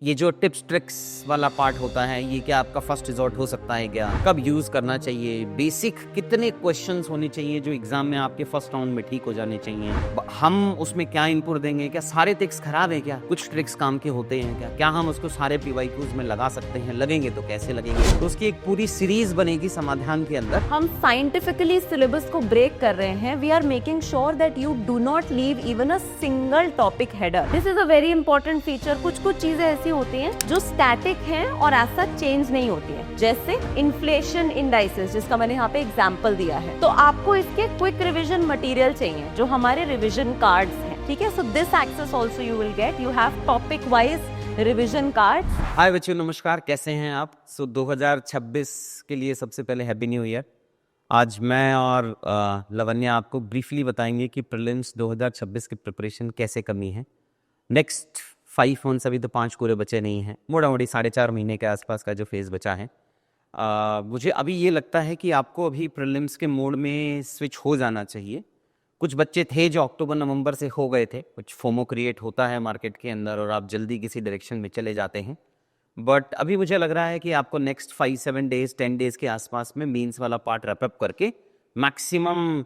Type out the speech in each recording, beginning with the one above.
ये जो tips tricks वाला पार्ट होता है, ये क्या आपका फर्स्ट रिजॉर्ट हो सकता है क्या? कब यूज करना चाहिए? बेसिक कितने क्वेश्चंस होने चाहिए जो एग्जाम में आपके फर्स्ट राउंड में ठीक हो जाने चाहिए? हम उसमें क्या इनपुट देंगे? क्या सारे ट्रिक्स खराब है क्या? कुछ ट्रिक्स काम के होते हैं क्या? क्या हम उसको सारे पीवाईक्यूज में लगा सकते हैं? लगेंगे तो कैसे लगेंगे? तो उसकी एक पूरी सीरीज बनेगी समाधान के अंदर। हम साइंटिफिकली सिलेबस को ब्रेक कर रहे हैं. We are making sure that you do not leave even a single topic header. This is a very important feature. कुछ चीजें ऐसी होती हैं जो स्टैटिक हैं और ऐसा चेंज नहीं होती हैं, जैसे इन्फ्लेशन इंडाइसेस, जिसका मैंने यहाँ पे एग्जांपल दिया है. तो आपको इसके क्विक रिवीजन मटेरियल चाहिए जो हमारे रिवीजन कार्ड्स हैं. ठीक है, so this access also you will get. You have topic wise revision cards. Hi बच्चों, नमस्कार, कैसे हैं आप? 2026 के लिए सबसे पहले हैप्पी न्यू ईयर. आज मैं और लवन्या आपको ब्रीफली बताएंगे कि प्रीलिम्स 2026 की प्रिपरेशन कैसे करनी है. नेक्स्ट 5 मंथ्स, अभी तो 5 पूरे बचे नहीं हैं, मोटा मोटी 4.5 महीने के आसपास का जो फेज़ बचा है. मुझे अभी ये लगता है कि आपको अभी प्रीलिम्स के मोड में स्विच हो जाना चाहिए. कुछ बच्चे थे जो अक्टूबर नवंबर से हो गए थे, कुछ फोमो क्रिएट होता है मार्केट के अंदर और आप जल्दी किसी डायरेक्शन में चले जाते हैं. बट अभी मुझे लग रहा है कि आपको नेक्स्ट 5-7 डेज 10 डेज के आसपास में मीन्स वाला पार्ट रैपअप करके मैक्सिमम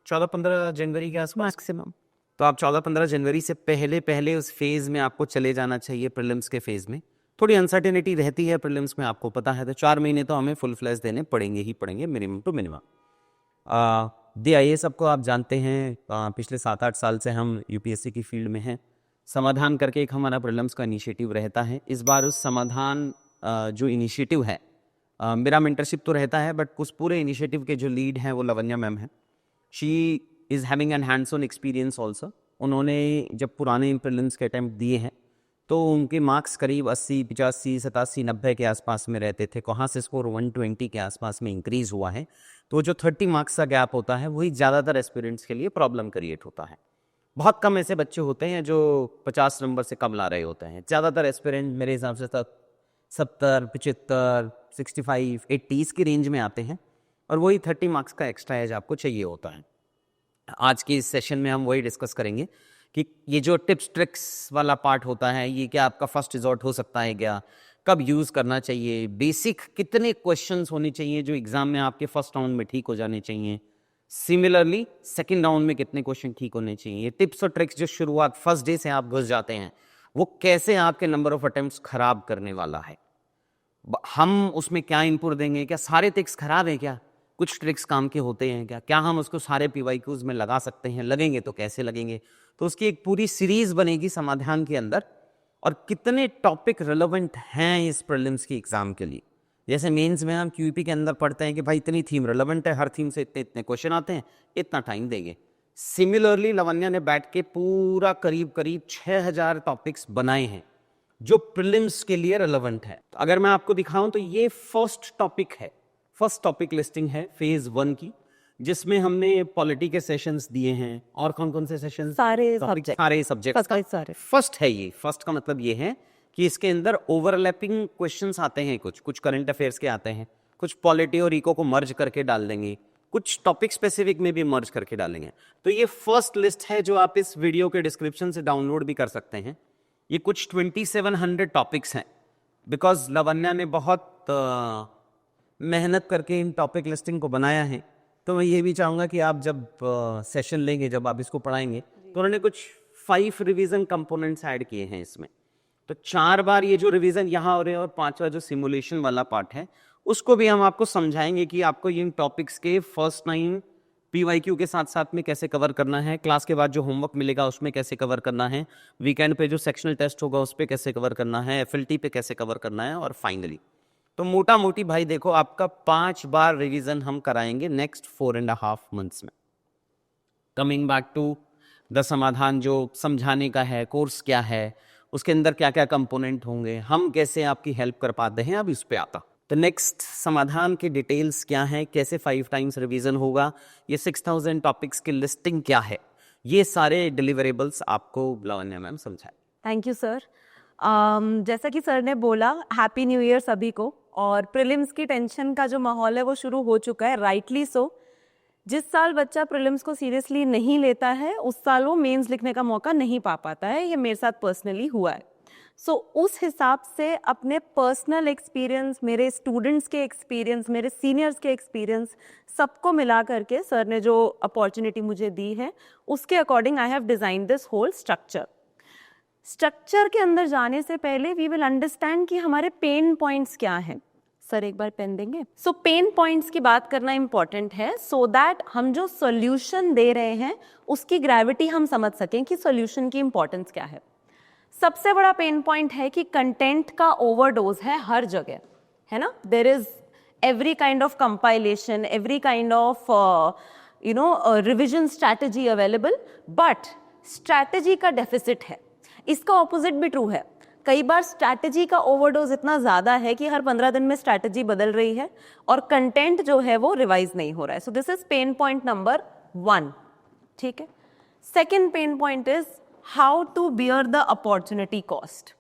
14-15 जनवरी के आसपास मैक्सिमम, तो आप 14-15 जनवरी से पहले पहले उस फेज़ में आपको चले जाना चाहिए. प्रीलिम्स के फेज़ में थोड़ी अनसर्टेनिटी रहती है प्रीलिम्स में, आपको पता है, तो 4 महीने तो हमें फुल फ्लैश देने पड़ेंगे ही पड़ेंगे, मिनिमम टू मिनिमम. DIA सबको आप जानते हैं, पिछले 7-8 साल से हम UPSC की फील्ड में हैं. समाधान करके एक हमारा प्रीलिम्स का इनिशिएटिव रहता है. इस बार उस समाधान जो इनिशिएटिव है, मेरा मेंटरशिप तो रहता है, बट उस पूरे इनिशिएटिव के जो लीड हैं वो लवन्या मैम हैं. She is having an hands on experience also. उन्होंने जब पुराने प्रीलिम्स के अटैम्प्ट दिए हैं तो उनके मार्क्स करीब 80, 85, 87, 90 के आसपास में रहते थे. कहाँ से स्कोर 120 के आसपास में इंक्रीज़ हुआ है. तो जो 30 मार्क्स का गैप होता है वही ज़्यादातर एस्पिरेंट्स के लिए प्रॉब्लम क्रिएट होता है. बहुत कम ऐसे बच्चे होते हैं जो 50 नंबर से कम ला रहे होते हैं. ज़्यादातर एस्पिरेंट मेरे हिसाब से 70, 75, 65, 80 की रेंज में आते हैं और वही 30 मार्क्स का एक्स्ट्रा एज आपको चाहिए होता है. आज के इस सेशन में हम वही डिस्कस करेंगे कि ये जो टिप्स ट्रिक्स वाला पार्ट होता है, ये क्या आपका फर्स्ट रिजॉर्ट हो सकता है क्या? कब यूज़ करना चाहिए? बेसिक कितने क्वेश्चंस होने चाहिए जो एग्जाम में आपके फर्स्ट राउंड में ठीक हो जाने चाहिए? सिमिलरली सेकंड राउंड में कितने क्वेश्चन ठीक होने चाहिए? ये टिप्स और ट्रिक्स जो शुरुआत फर्स्ट डे से आप घुस जाते हैं, वो कैसे आपके नंबर ऑफ अटेम्प्ट्स खराब करने वाला है? हम उसमें क्या इनपुट देंगे? क्या सारे ट्रिक्स खराब है क्या? कुछ ट्रिक्स काम के होते हैं क्या? क्या हम उसको सारे पीवाईक्यूज में लगा सकते हैं? लगेंगे तो कैसे लगेंगे? तो उसकी एक पूरी सीरीज बनेगी समाधान के अंदर. और कितने टॉपिक रिलेवेंट हैं इस प्रीलिम्स की एग्जाम के लिए. जैसे मेंस में हम QEP के अंदर पढ़ते हैं कि भाई इतनी थीम रिलेवेंट है, हर थीम से इतने इतने क्वेश्चन आते हैं, इतना टाइम देंगे. सिमिलरली लवन्या ने बैठ के पूरा करीब करीब 6000 टॉपिक्स बनाए हैं जो प्रीलिम्स के लिए रिलेवेंट है. तो अगर मैं आपको दिखाऊं तो ये फर्स्ट टॉपिक है, फर्स्ट टॉपिक लिस्टिंग है फेज 1 की, जिसमें हमने पॉलिटी के सेशंस दिए हैं. और कौन कौन से सेशंस? सारे सब्जेक्ट. फर्स्ट है ये. फर्स्ट का मतलब ये है कि इसके अंदर ओवरलैपिंग क्वेश्चंस आते हैं, कुछ करंट अफेयर्स के आते हैं, कुछ पॉलिटी और इको को मर्ज करके डाल देंगे, कुछ टॉपिक स्पेसिफिक में भी मर्ज करके डालेंगे. तो ये फर्स्ट लिस्ट है जो आप इस वीडियो के डिस्क्रिप्शन से डाउनलोड भी कर सकते हैं. ये कुछ 2700 टॉपिक्स हैं, बिकॉज लवन्या ने बहुत मेहनत करके इन टॉपिक लिस्टिंग को बनाया है. तो मैं ये भी चाहूँगा कि आप जब सेशन लेंगे, जब आप इसको पढ़ाएंगे, तो उन्होंने कुछ 5 रिवीजन कंपोनेंट्स ऐड किए हैं इसमें. तो 4 बार ये जो रिवीजन यहाँ हो रहे हैं और 5वां जो सिमुलेशन वाला पार्ट है, उसको भी हम आपको समझाएंगे कि आपको इन टॉपिक्स के फर्स्ट 9 PYQ के साथ साथ में कैसे कवर करना है, क्लास के बाद जो होमवर्क मिलेगा उसमें कैसे कवर करना है, वीकेंड पे जो सेक्शनल टेस्ट होगा उस पर कैसे कवर करना है, FLT पे कैसे कवर करना है, और फाइनली तो मोटा मोटी भाई देखो, आपका 5 बार रिवीजन हम कराएंगे नेक्स्ट 4.5 मंथ्स में. कमिंग बैक टू द समाधान, जो समझाने का है, कोर्स क्या है, उसके अंदर क्या क्या कंपोनेंट होंगे, हम कैसे आपकी हेल्प कर पाते हैं, अब इस पे आता. तो नेक्स्ट समाधान की डिटेल्स क्या है, कैसे 5 टाइम्स रिवीजन होगा, ये 6000 टॉपिक्स की लिस्टिंग क्या है, ये सारे डिलीवरेबल्स आपको लवन्या मैम समझाए. Thank you sir. जैसा कि सर ने बोला, हैप्पी न्यू ईयर सभी को. और प्रीलिम्स की टेंशन का जो माहौल है वो शुरू हो चुका है, राइटली सो. जिस साल बच्चा प्रीलिम्स को सीरियसली नहीं लेता है, उस साल वो मेंस लिखने का मौका नहीं पा पाता है. ये मेरे साथ पर्सनली हुआ है. सो उस हिसाब से अपने पर्सनल एक्सपीरियंस, मेरे स्टूडेंट्स के एक्सपीरियंस, मेरे सीनियर्स के एक्सपीरियंस, सबको मिला करके सर ने जो अपॉर्चुनिटी मुझे दी है उसके according I have design this whole structure. Structure के अंदर जाने से पहले वी विल अंडरस्टैंड कि हमारे पेन पॉइंट्स क्या हैं। सर एक बार पेन देंगे। सो पेन पॉइंट्स की बात करना इंपॉर्टेंट है सो दैट हम जो सॉल्यूशन दे रहे हैं उसकी ग्रेविटी हम समझ सकें कि सॉल्यूशन की इंपॉर्टेंस क्या है। सबसे बड़ा पेन पॉइंट है कि कंटेंट का ओवरडोज है हर जगह, है ना। There is every kind of compilation, every kind of revision strategy available, but strategy का डेफिसिट है। इसका ऑपोजिट भी ट्रू है। कई बार स्ट्रैटेजी का ओवरडोज इतना ज़्यादा है कि हर 15 दिन में स्ट्रैटेजी बदल रही है और कंटेंट जो है वो रिवाइज नहीं हो रहा है। So this is pain point number 1, ठीक है। Second pain point is how to bear the opportunity cost.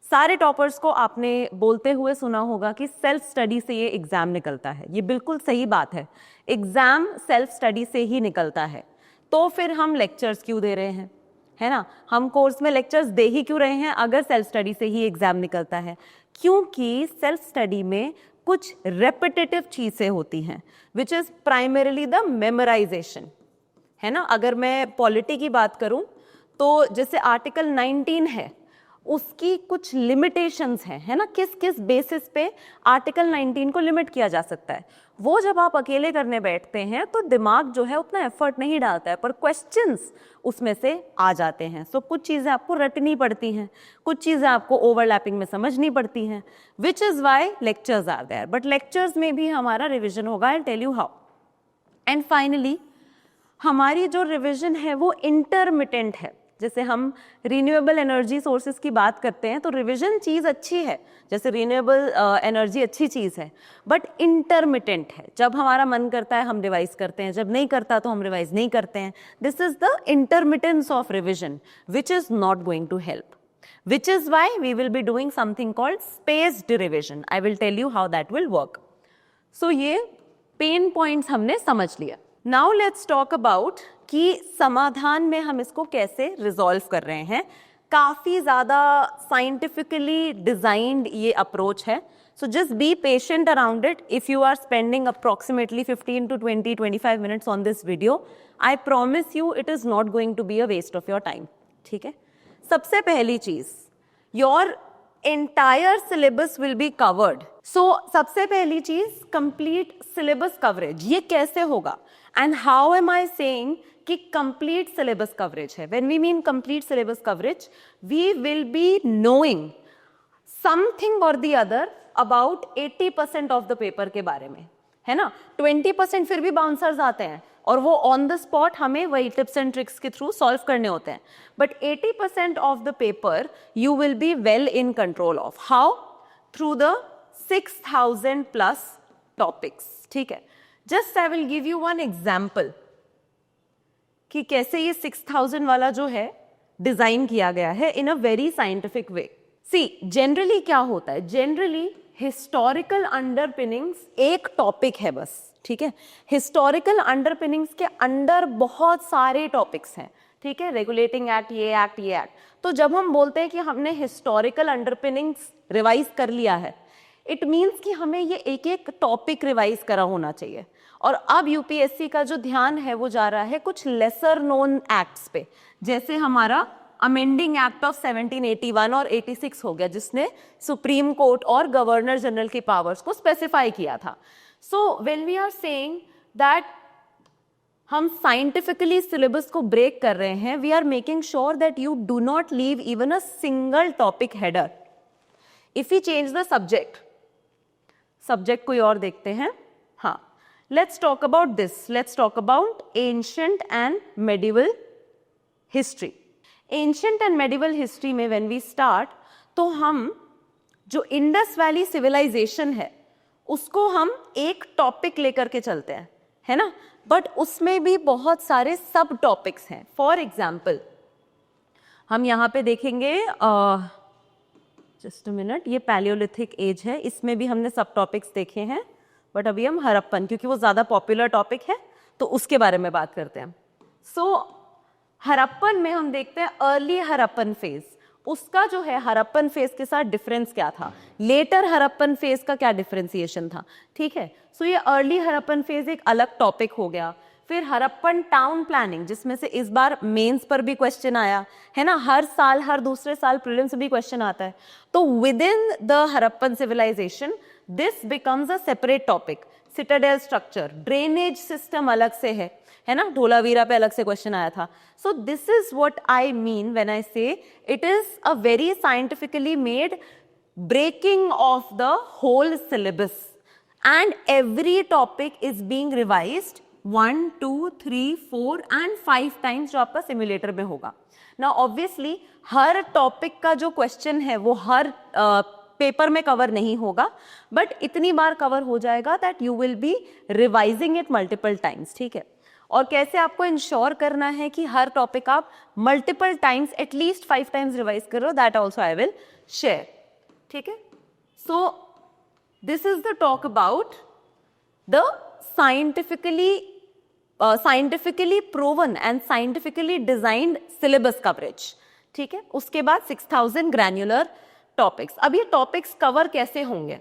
सारे टॉपर्स को आपने बोलते हुए सुना होगा कि सेल्फ स्टडी से ये एग्जाम निकलता है। ये बिल्कुल सही बात है, एग्जाम सेल्फ स्टडी से ही निकलता है। तो फिर हम लेक्चर्स क्यों दे रहे हैं, है ना। हम कोर्स में लेक्चर्स दे ही क्यों रहे हैं अगर सेल्फ स्टडी से ही एग्जाम निकलता है? क्योंकि सेल्फ स्टडी में कुछ रेपिटेटिव चीज़ें होती हैं which is primarily the memorisation, है ना। अगर मैं पॉलिटी की बात करूं तो जैसे आर्टिकल 19 है उसकी कुछ लिमिटेशंस हैं, है ना। किस किस बेसिस पे आर्टिकल 19 को लिमिट किया जा सकता है, वो जब आप अकेले करने बैठते हैं तो दिमाग जो है उतना एफर्ट नहीं डालता है, पर क्वेश्चंस उसमें से आ जाते हैं। सो कुछ चीज़ें आपको रटनी पड़ती हैं, कुछ चीज़ें आपको ओवरलैपिंग में समझनी पड़ती हैं, which is why lectures are there. But lectures में भी हमारा रिविजन होगा, I tell you how. And finally हमारी जो रिविजन है वो इंटरमिटेंट है। जैसे हम रिन्यूएबल एनर्जी सोर्सेज की बात करते हैं तो रिविजन चीज़ अच्छी है, जैसे रिन्यूएबल एनर्जी अच्छी चीज़ है, बट इंटरमिटेंट है। जब हमारा मन करता है हम रिवाइज करते हैं, जब नहीं करता तो हम रिवाइज नहीं करते हैं। This is the intermittence of revision which is not going to help, which is why we will be doing something called spaced revision. I will tell you how that will work. So ये pain points हमने समझ लिया। Now let's talk about कि समाधान में हम इसको कैसे रिजॉल्व कर रहे हैं। काफ़ी ज़्यादा साइंटिफिकली डिज़ाइंड ये अप्रोच है, so just be patient around it. If you are spending approximately 15 to 25 minutes on this video, I promise you it is not going to be a waste of your time. ठीक है। सबसे पहली चीज, your entire syllabus will be covered. So सबसे पहली चीज complete syllabus coverage. ये कैसे होगा and how am I saying कि कंप्लीट सिलेबस कवरेज है? When we mean complete syllabus coverage, we will be knowing something or the other about 80% of the paper के बारे में, है ना। 20% फिर भी बाउंसर्स आते हैं और वो ऑन द स्पॉट हमें वही टिप्स एंड ट्रिक्स के थ्रू सॉल्व करने होते हैं, but 80% of the paper you will be well in control of. How? Through the 6000 plus topics, ठीक है। Just I will give you one example कि कैसे ये 6000 वाला जो है डिजाइन किया गया है in a very scientific way. See generally क्या होता है, जनरली हिस्टोरिकल अंडरपिनिंग्स एक टॉपिक है बस, ठीक है। हिस्टोरिकल अंडरपिनिंग्स के अंडर बहुत सारे टॉपिक्स हैं, ठीक है। रेगुलेटिंग एक्ट, ये एक्ट, ये एक्ट। तो जब हम बोलते हैं कि हमने हिस्टोरिकल अंडरपिनिंग्स रिवाइज कर लिया है, इट मीन्स कि हमें ये एक एक टॉपिक रिवाइज करा होना चाहिए। और अब यूपीएससी का जो ध्यान है वो जा रहा है कुछ लेसर नोन एक्ट्स पे, जैसे हमारा अमेंडिंग एक्ट ऑफ 1781 और 86 हो गया, जिसने सुप्रीम कोर्ट और गवर्नर जनरल की पावर्स को स्पेसिफाई किया था। So when we are saying that हम साइंटिफिकली सिलेबस को ब्रेक कर रहे हैं, we are making sure that you do not leave even a single topic header. If you change the subject, subject कोई और देखते हैं। हाँ, let's talk about this, let's talk about ancient and medieval history. Ancient and medieval history में when we start, तो हम जो Indus valley civilisation है उसको हम एक टॉपिक लेकर के चलते हैं, है ना। बट उसमें भी बहुत सारे सब टॉपिक्स हैं। फॉर एग्जाम्पल हम यहाँ पे देखेंगे, जस्ट अ मिनट, ये पैलियोलिथिक एज है, इसमें भी हमने सब टॉपिक्स देखे हैं, बट अभी हम हड़प्पन, क्योंकि वो ज़्यादा पॉपुलर टॉपिक है तो उसके बारे में बात करते हैं। सो हड़प्पन में हम देखते हैं अर्ली हड़प्पन फेज। उसका जो है हरप्पन फेज के साथ डिफरेंस क्या था, लेटर हरप्पन फेज का क्या डिफरेंशिएशन था, ठीक है। सो ये अर्ली हरप्पन फेज एक अलग टॉपिक हो गया। फिर हरप्पन टाउन प्लानिंग, जिसमें से इस बार मेंस पर भी क्वेश्चन आया है ना, हर साल हर दूसरे साल प्रीलिम्स में भी क्वेश्चन आता है। तो within the Harappan civilisation this becomes a separate topic. Citadel structure, drainage system अलग से है ना, धोलावीरा पे अलग से क्वेश्चन आया था। So this is what I mean when I say it is a very scientifically made breaking of the whole syllabus and every topic is being revised 1, 2, 3, 4 and 5 times जो आपका सिमुलेटर में होगा। Now obviously हर topic का जो question है वो हर paper में cover नहीं होगा, बट इतनी बार कवर हो जाएगा that you will be revising it multiple times, ठीक है। और कैसे आपको इंश्योर करना है कि हर टॉपिक आप multiple times at least 5 times revise करो, that also I will share, ठीक है। So this is the talk about the scientifically proven and scientifically designed syllabus coverage, ठीक है। उसके बाद 6000 ग्रैन्युलर टॉपिक्स। अब ये टॉपिक्स कवर कैसे होंगे?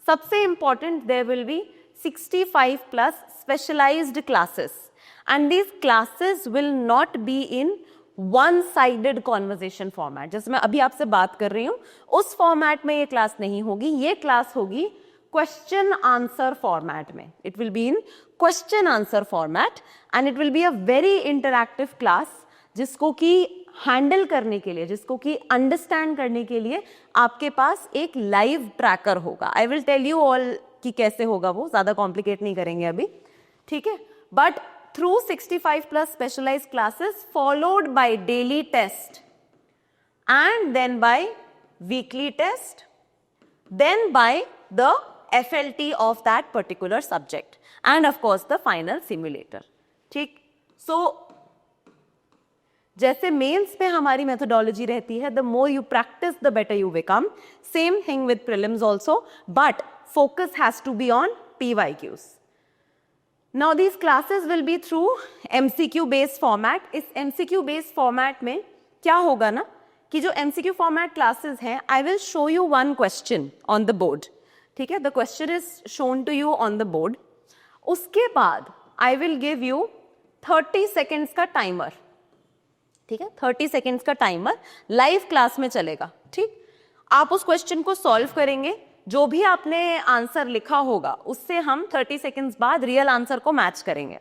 सबसे important, there will be 65 plus specialised classes and these classes will not be in one sided conversation format. जैसे मैं अभी आपसे बात कर रही हूं उस फॉर्मेट में ये क्लास नहीं होगी, ये क्लास होगी क्वेश्चन आंसर फॉर्मेट में। It will be in question answer format and it will be a very interactive class, जिसको कि हैंडल करने के लिए, जिसको कि अंडरस्टैंड करने के लिए आपके पास एक लाइव ट्रैकर होगा। I will tell you all कि कैसे होगा, वो ज्यादा कॉम्प्लिकेट नहीं करेंगे अभी, ठीक है। But through 65 plus specialized classes followed by daily test and then by weekly test, then by the FLT of that particular subject and of course the final simulator, ठीक। So जैसे मेंस में हमारी methodology रहती है, the more you practice the better you become, same thing with prelims also, but focus has to be on PYQs. Now these classes will be through MCQ based format. इस MCQ based format में क्या होगा ना कि जो MCQ format classes हैं, I will show you one question on the board, ठीक है। The question is shown to you on the board. उसके बाद I will give you 30 seconds का टाइमर, ठीक है। 30 seconds का टाइमर लाइव क्लास में चलेगा, ठीक। आप उस क्वेश्चन को सॉल्व करेंगे, जो भी आपने आंसर लिखा होगा उससे हम 30 सेकेंड्स बाद रियल आंसर को मैच करेंगे।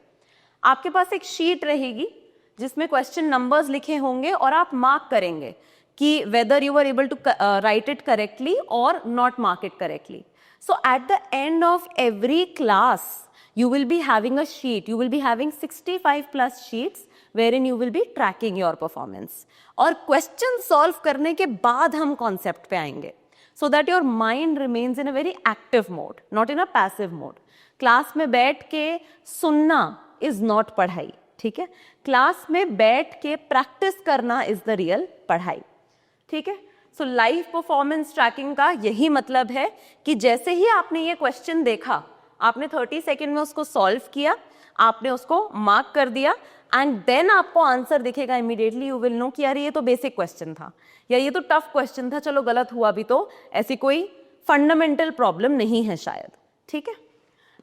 आपके पास एक शीट रहेगी जिसमें क्वेश्चन नंबर्स लिखे होंगे और आप मार्क करेंगे कि whether you are able to write it correctly or not mark it correctly. So at the end of every class you will be having a sheet, you will be having 65 plus sheets wherein you will be tracking your performance। और question solve करने के बाद हम concept पे आएंगे, so that your mind remains in a very active mode, not in a passive mode। Class में बैठ के सुनना is not पढ़ाई, ठीक है। क्लास में बैठ के प्रैक्टिस करना is the real पढ़ाई, ठीक है। सो लाइव परफॉर्मेंस ट्रैकिंग का यही मतलब है कि जैसे ही आपने ये क्वेश्चन देखा, आपने 30 सेकेंड में उसको सॉल्व किया, आपने उसको मार्क कर दिया एंड देन आपको आंसर दिखेगा इमीडिएटली। यू विल नो कि यार ये तो बेसिक क्वेश्चन था या ये तो टफ क्वेश्चन था, चलो गलत हुआ भी तो ऐसी कोई फंडामेंटल प्रॉब्लम नहीं है शायद, ठीक है।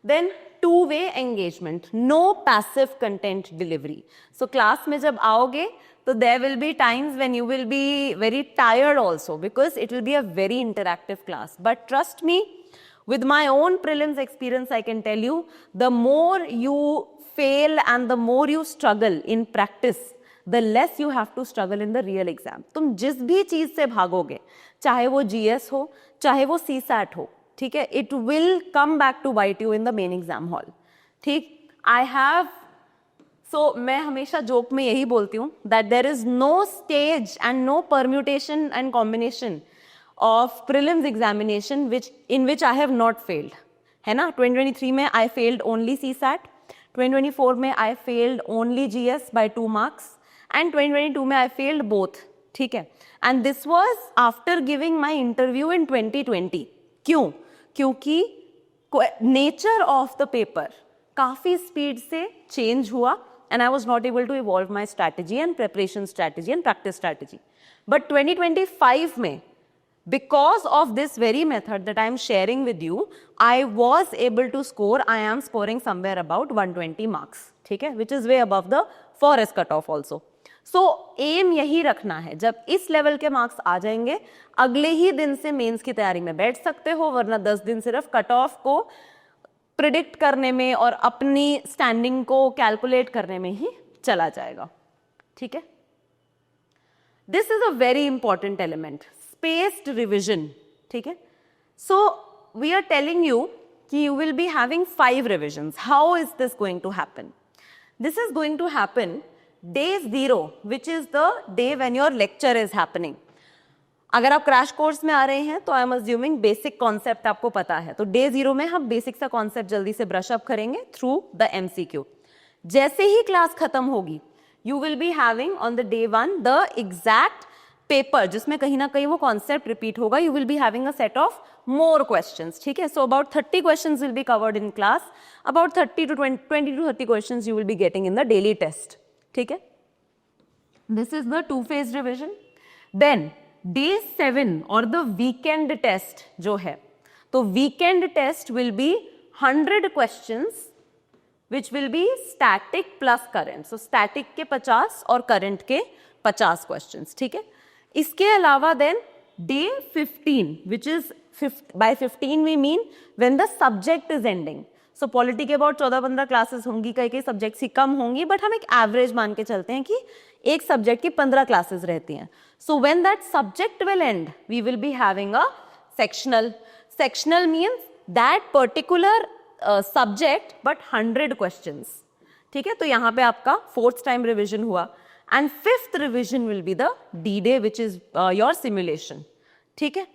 Then two way engagement, no passive content delivery. So class में जब आओगे तो there will be times when you will be very tired also because it will be a very interactive class. But trust me, with my own prelims experience I can tell you, the more you fail and the more you struggle in practice, the less you have to struggle in the real exam। तुम जिस भी चीज से भागोगे, चाहे वो GS हो, चाहे वो CSAT हो, ठीक है, it will come back to bite you in the main exam hall, ठीक। I have, so मैं हमेशा जोक में यही बोलती हूँ that there is no stage and no permutation and combination of prelims examination in which I have not failed, है ना। 2023 में I failed only CSAT, 2024 में I failed only GS by 2 marks and 2022 में I failed both, ठीक है। and this was after giving my interview in 2020। क्यों? क्योंकि nature of the paper काफी स्पीड से चेंज हुआ and I was not able to evolve my strategy and preparation strategy and practice strategy. But 2025 में, because of this very method that I am sharing with you, I was able to score, I am scoring somewhere about 120 marks, ठीक है, which is way above the forest cutoff also. So aim यही रखना है, जब इस level के marks आ जाएंगे, अगले ही दिन से मेंस की तैयारी में बैठ सकते हो, वरना 10 दिन सिर्फ कट ऑफ को प्रिडिक्ट करने में और अपनी स्टैंडिंग को कैलकुलेट करने में ही चला जाएगा, ठीक है. This is a very important element, spaced revision, ठीक है. So we are telling you कि you will be having 5 revisions. How is this going to happen? This is going to happen day 0, which is the day when your lecture is happening. अगर आप crash course में आ रहे हैं तो I am assuming basic concept आपको पता है, तो डे 0 में हम बेसिक सा कॉन्सेप्ट जल्दी से ब्रश अप करेंगे थ्रू द MCQ. जैसे ही क्लास खत्म होगी, you will be having on the day 1 the exact paper जिसमें कहीं ना कहीं वो कॉन्सेप्ट रिपीट होगा. You will be having a set of more questions, ठीक है. So about 30 questions will be covered in class. About 20 to 30 questions you will be getting in the daily test, ठीक है. This is the 2-phase revision. Then day 7 और the weekend test जो है, तो weekend test will be 100 questions which will be static plus current. So static के 50 और current के 50 questions, ठीक है. इसके अलावा then day 15 which is by 15 we mean when the subject is ending. So polity के अबाउट 14-15 क्लासेस होंगी, कई सब्जेक्ट्स ही कम होंगी, बट हम एक एवरेज मान के चलते हैं कि एक सब्जेक्ट की 15 क्लासेस रहती हैं. So when that subject will end, we will be having a sectional. Sectional means that particular subject but 100 questions, ठीक है. तो यहाँ पे आपका 4th टाइम रिविजन हुआ. And 5th revision will be the D day which is your simulation, ठीक है.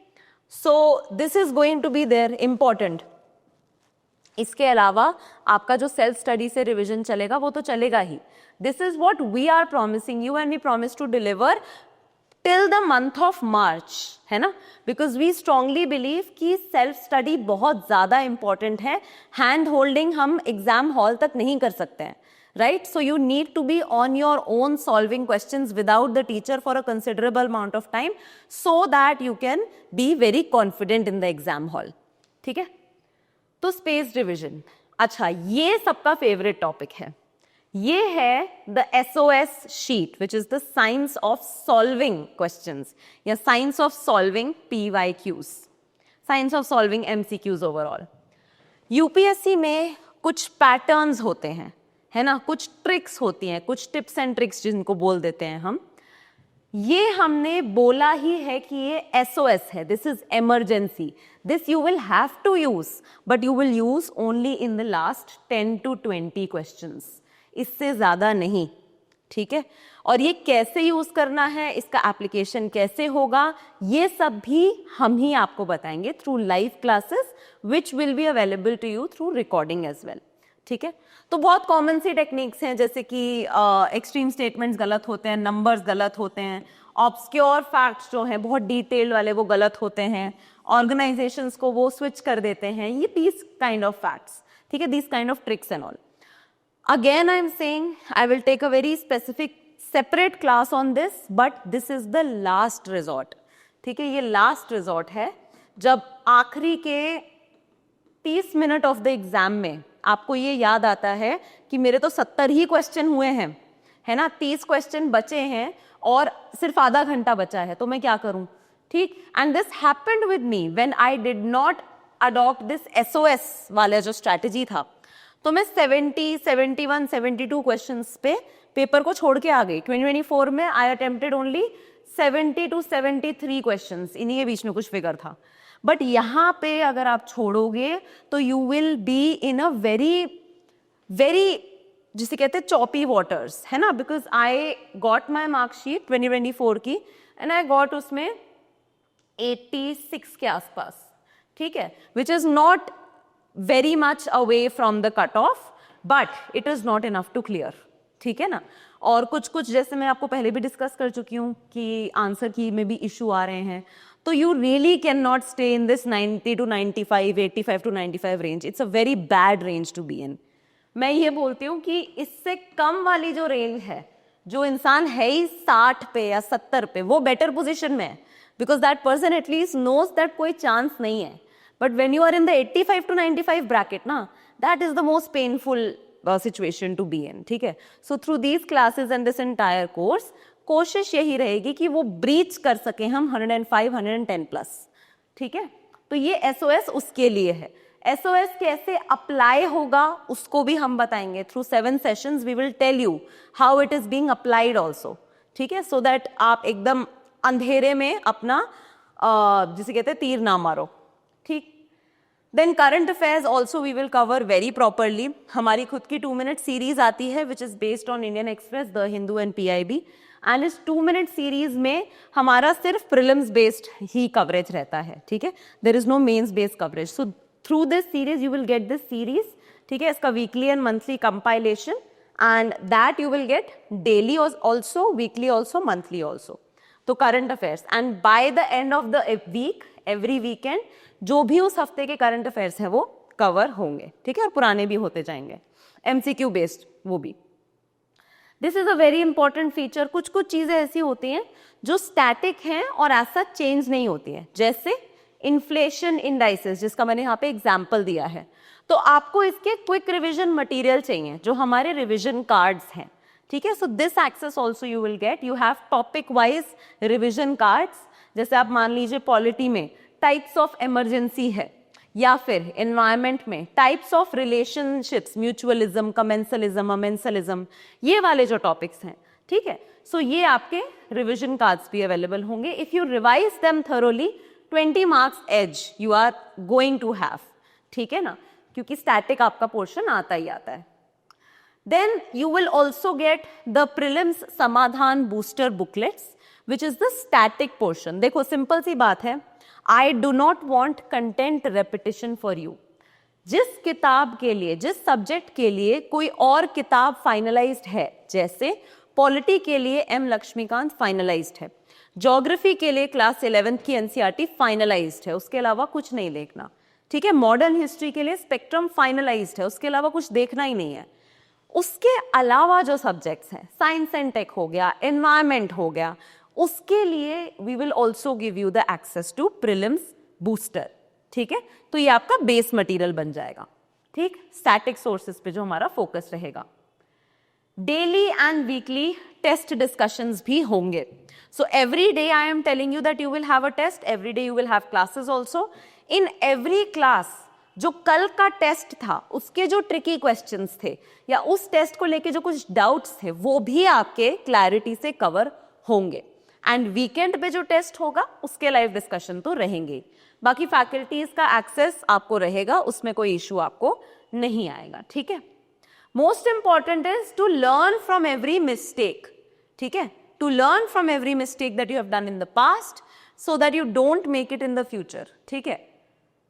So this is going to be there important. इसके अलावा आपका जो सेल्फ स्टडी से रिवीजन चलेगा वो तो चलेगा ही. This is what we are promising you and we promise to deliver till the month of March, है ना. बिकॉज वी स्ट्रांगली बिलीव कि सेल्फ स्टडी बहुत ज़्यादा इंपॉर्टेंट है. हैंड होल्डिंग हम एग्जाम हॉल तक नहीं कर सकते हैं, right. So you need to be on your own solving questions without the teacher for a considerable amount of time, so that you can be very confident in the exam hall, ठीक है. तो space revision, अच्छा ये सबका favourite topic है. ये है the SOS sheet which is the science of solving questions या science of solving PYQs, science of solving MCQs overall. UPSC में कुछ पैटर्न्स होते हैं, है ना, कुछ ट्रिक्स होती हैं, कुछ टिप्स एंड ट्रिक्स जिनको बोल देते हैं हम. ये हमने बोला ही है कि ये SOS है, this is emergency. This you will have to use, but you will use only in the last 10 to 20 questions, इससे ज़्यादा नहीं, ठीक है. और ये कैसे यूज करना है, इसका एप्लीकेशन कैसे होगा, ये सब भी हम ही आपको बताएंगे through live classes which will be available to you through recording as well, ठीक है. तो बहुत कॉमन सी टेक्निक्स हैं, जैसे कि एक्सट्रीम स्टेटमेंट्स गलत होते हैं, नंबर्स गलत होते हैं, ऑब्सक्योर फैक्ट्स जो हैं बहुत डिटेल्ड वाले वो गलत होते हैं, ऑर्गेनाइजेशंस को वो स्विच कर देते हैं, ये दीज काइंड ऑफ फैक्ट्स, ठीक है, these kind of tricks and all. Again I am saying I will take a very specific separate class on this, but this is the last resort, ठीक है. ये last resort है जब आखिरी के 30 minute of the exam में आपको ये याद आता है कि मेरे तो 70 ही क्वेश्चन हुए हैं, है ना, 30 क्वेश्चन बचे हैं और सिर्फ आधा घंटा बचा है, तो मैं क्या करूं, ठीक. And this happened with me when I did not adopt this SOS वाला जो स्ट्रैटेजी था. तो मैं 70, 71, 72 क्वेश्चंस पे पेपर को छोड़ के आ गई. 2024 में आई अटेम्प्टेड ओनली 70 to 73 क्वेश्चंस, इन्हीं के बीच में कुछ फिगर था. बट यहाँ पे अगर आप छोड़ोगे तो you will be in a very जिसे कहते हैं चॉपी वाटर्स, है ना. Because I got my marksheet 2024 की एंड आई गॉट उसमें 86 के आसपास, ठीक है, which is not very much away from the cut off, but it is not enough to clear, ठीक है ना. और कुछ जैसे मैं आपको पहले भी डिस्कस कर चुकी हूँ कि आंसर की में भी इशू आ रहे हैं, तो you really cannot stay in this 90 to 95, 85 to 95 range. It's a very bad range to be in. मैं ये बोलती हूँ कि इससे कम वाली जो रेंज है, जो इंसान है ही 60 पे या 70 पे, वो बेटर पोजीशन में है, because that person at least knows that कोई चांस नहीं है. But when you are in the 85 to 95 bracket ना, that is the most painful situation to be in. ठीक है, so through these classes and this entire course कोशिश यही रहेगी कि वो ब्रीच कर सके हम 105 110 प्लस. ठीक है, तो ये एसओएस उसके लिए है. एसओएस कैसे अप्लाई होगा उसको भी हम बताएंगे. Through 7 sessions we will tell you how it is being applied also. ठीक है, सो दैट आप एकदम अंधेरे में अपना जिसे कहते हैं तीर ना मारो. ठीक, then current affairs also we will cover very properly. हमारी खुद की 2 मिनट सीरीज आती है which is based on Indian Express, the Hindu and PIB. And इस 2 मिनट सीरीज में हमारा सिर्फ प्रिलिम्स बेस्ड ही कवरेज रहता है. ठीक है, there is no mains based coverage. So through this series you will get this series. ठीक है, इसका weekly and monthly compilation, and that you will get daily also, weekly also, monthly also. तो current affairs, and by the end of the week, every weekend जो भी उस हफ्ते के current affairs हैं वो कवर होंगे. ठीक है, और पुराने भी होते जाएंगे, एमसीक्यू बेस्ड वो भी. This is a very important feature. कुछ कुछ चीजें ऐसी होती हैं जो स्टैटिक हैं और ऐसा चेंज नहीं होती हैं, जैसे इन्फ्लेशन इंडाइसेस, जिसका मैंने यहाँ पे एग्जाम्पल दिया है. तो आपको इसके क्विक रिविजन मटेरियल चाहिए जो हमारे रिविजन कार्ड्स हैं. ठीक है, so this access also you will get. You have topic wise revision cards. जैसे आप मान लीजिए पॉलिटी में टाइप्स ऑफ इमरजेंसी है, या फिर एनवायरमेंट में types of relationships, mutualism, commensalism, amensalism, ये वाले जो टॉपिक्स हैं. ठीक है, सो ये आपके रिविजन कार्ड्स भी अवेलेबल होंगे. If you revise them thoroughly, 20 marks as you are going to have. ठीक है ना, क्योंकि स्टैटिक आपका पोर्शन आता ही आता है. Then you will also get the prelims Samadhan booster booklets which is the static portion. देखो सिंपल सी बात है, I do not want content repetition for you. जिस किताब के लिए, जिस सब्जेक्ट के लिए कोई और किताब फाइनलाइज्ड है, जैसे पॉलिटी के लिए एम लक्ष्मीकांत फाइनलाइज्ड है, ज्योग्राफी के लिए क्लास 11th की एनसीईआरटी फाइनलाइज्ड है, उसके अलावा कुछ नहीं देखना. ठीक है, मॉडर्न हिस्ट्री के लिए स्पेक्ट्रम फाइनलाइज्ड है, उसके अलावा कुछ देखना ही नहीं है. उसके अलावा जो सब्जेक्ट्स हैं, साइंस एंड टेक हो गया, एनवायरमेंट हो गया, उसके लिए we will also give you the access to prelims booster. ठीक है, तो ये आपका बेस मटेरियल बन जाएगा. ठीक, स्टैटिक सोर्सेस पे जो हमारा फोकस रहेगा. Daily and weekly test discussions भी होंगे. So every day I am telling you that you will have a test, every day you will have classes also. In every class जो कल का test था उसके जो ट्रिकी क्वेश्चंस थे या उस टेस्ट को लेके जो कुछ डाउट्स थे वो भी आपके क्लैरिटी से कवर होंगे. एंड वीकेंड पे जो टेस्ट होगा उसके लाइव डिस्कशन तो रहेंगे. बाकी फैकल्टीज का एक्सेस आपको रहेगा, उसमें कोई इशू आपको नहीं आएगा. ठीक है, most important is to learn from every mistake. ठीक है, to learn from every mistake that you have done in the past so that you don't make it in the future. ठीक है,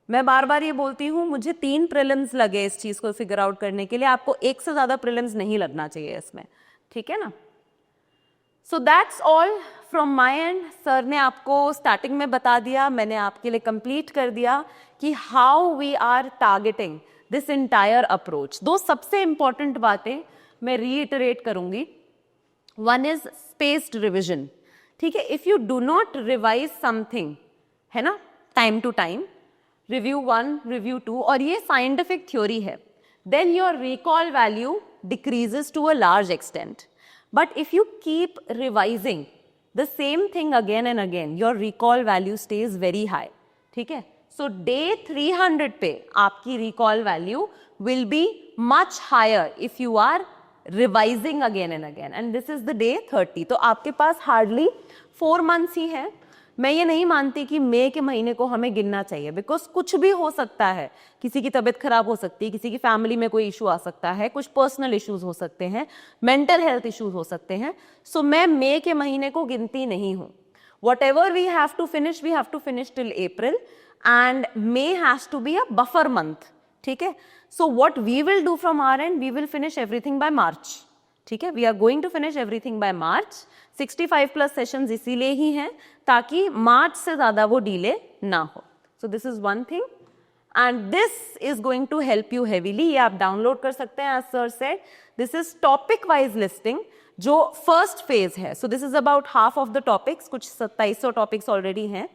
मैं बार बार ये बोलती हूँ, मुझे 3 प्रीलिम्स लगे इस चीज को फिगर आउट करने के लिए. आपको एक से ज्यादा प्रीलिम्स नहीं लगना चाहिए इसमें. ठीक है ना, so that's all from my and. Sir ने आपको स्टार्टिंग में बता दिया, मैंने आपके लिए कंप्लीट कर दिया कि how we are targeting this entire approach. 2 सबसे इंपॉर्टेंट बातें मैं रीइटरेट करूंगी. One is spaced revision. ठीक है, if you do not revise something, है ना, time to time, review 1, review 2, और ये साइंटिफिक थ्योरी है, then your recall value decreases to a large extent. But if you keep revising the same thing again and again, your recall value stays very high. ठीक है, so day 300 पे आपकी recall value will be much higher if you are revising again and again, and this is the day 30. तो आपके पास hardly 4 months ही है. मैं ये नहीं मानती कि मई के महीने को हमें गिनना चाहिए, बिकॉज कुछ भी हो सकता है. किसी की तबीयत खराब हो सकती है, किसी की फैमिली में कोई इशू आ सकता है, कुछ पर्सनल इश्यूज हो सकते हैं, मेंटल हेल्थ इश्यूज हो सकते हैं. सो मैं मई के महीने को गिनती नहीं हूँ. Whatever we have to finish till April, and May has to be a buffer month. ठीक है, so what we will do from our end, we will finish everything by March. ठीक है, we are going to finish everything by March. 65+ sessions इसीलिए ही हैं ताकि मार्च से ज्यादा वो डिले ना हो. सो this is one thing. and this is going to help you heavily. ये आप डाउनलोड कर सकते हैं, as sir said. This is topic wise listing जो फर्स्ट फेज है. So this is about half of the topics. कुछ 2700 topics already हैं.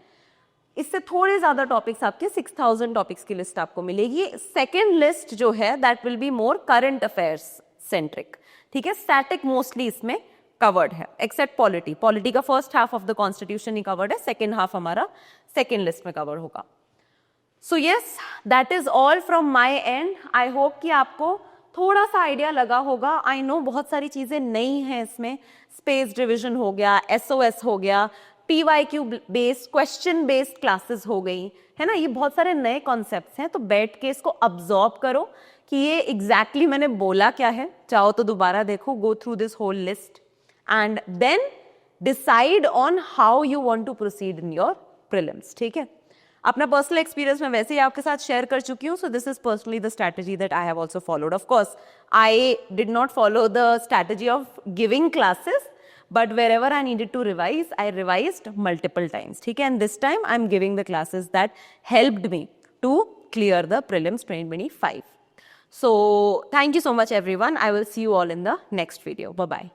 इससे थोड़े ज्यादा टॉपिक्स आपके 6000 टॉपिक्स की लिस्ट आपको मिलेगी. सेकेंड लिस्ट जो है that will be more current affairs centric. ठीक है, स्टैटिक मोस्टली इसमें कवर्ड है एक्सेप्ट पॉलिटी. पॉलिटी का first half of the constitution he covered है, सेकेंड हाफ हमारा सेकेंड लिस्ट में कवर होगा. So yes, that is all from my and. I hope कि आपको थोड़ा सा आइडिया लगा होगा. आई नो बहुत सारी चीजें नई हैं इसमें. स्पेस डिविजन हो गया, SOS हो गया, PYQ based question based classes हो गई है ना. ये बहुत सारे नए कॉन्सेप्ट्स हैं, तो बैठ के इसको अब्जॉर्ब करो कि ये एग्जैक्टली मैंने बोला क्या है. चाहो तो दोबारा देखो, go through this whole list and then decide on how you want to proceed in your prelims. ठीक है, अपना पर्सनल एक्सपीरियंस मैं वैसे ही आपके साथ शेयर कर चुकी हूँ. सो this is personally the strategy that I have also followed. Of course I did not follow the strategy of giving classes, but wherever I needed to revise, I revised multiple times. ठीक है, and this time I'm giving the classes that helped me to clear the prelims 2025. So thank you so much everyone. I will see you all in the next video. Bye bye.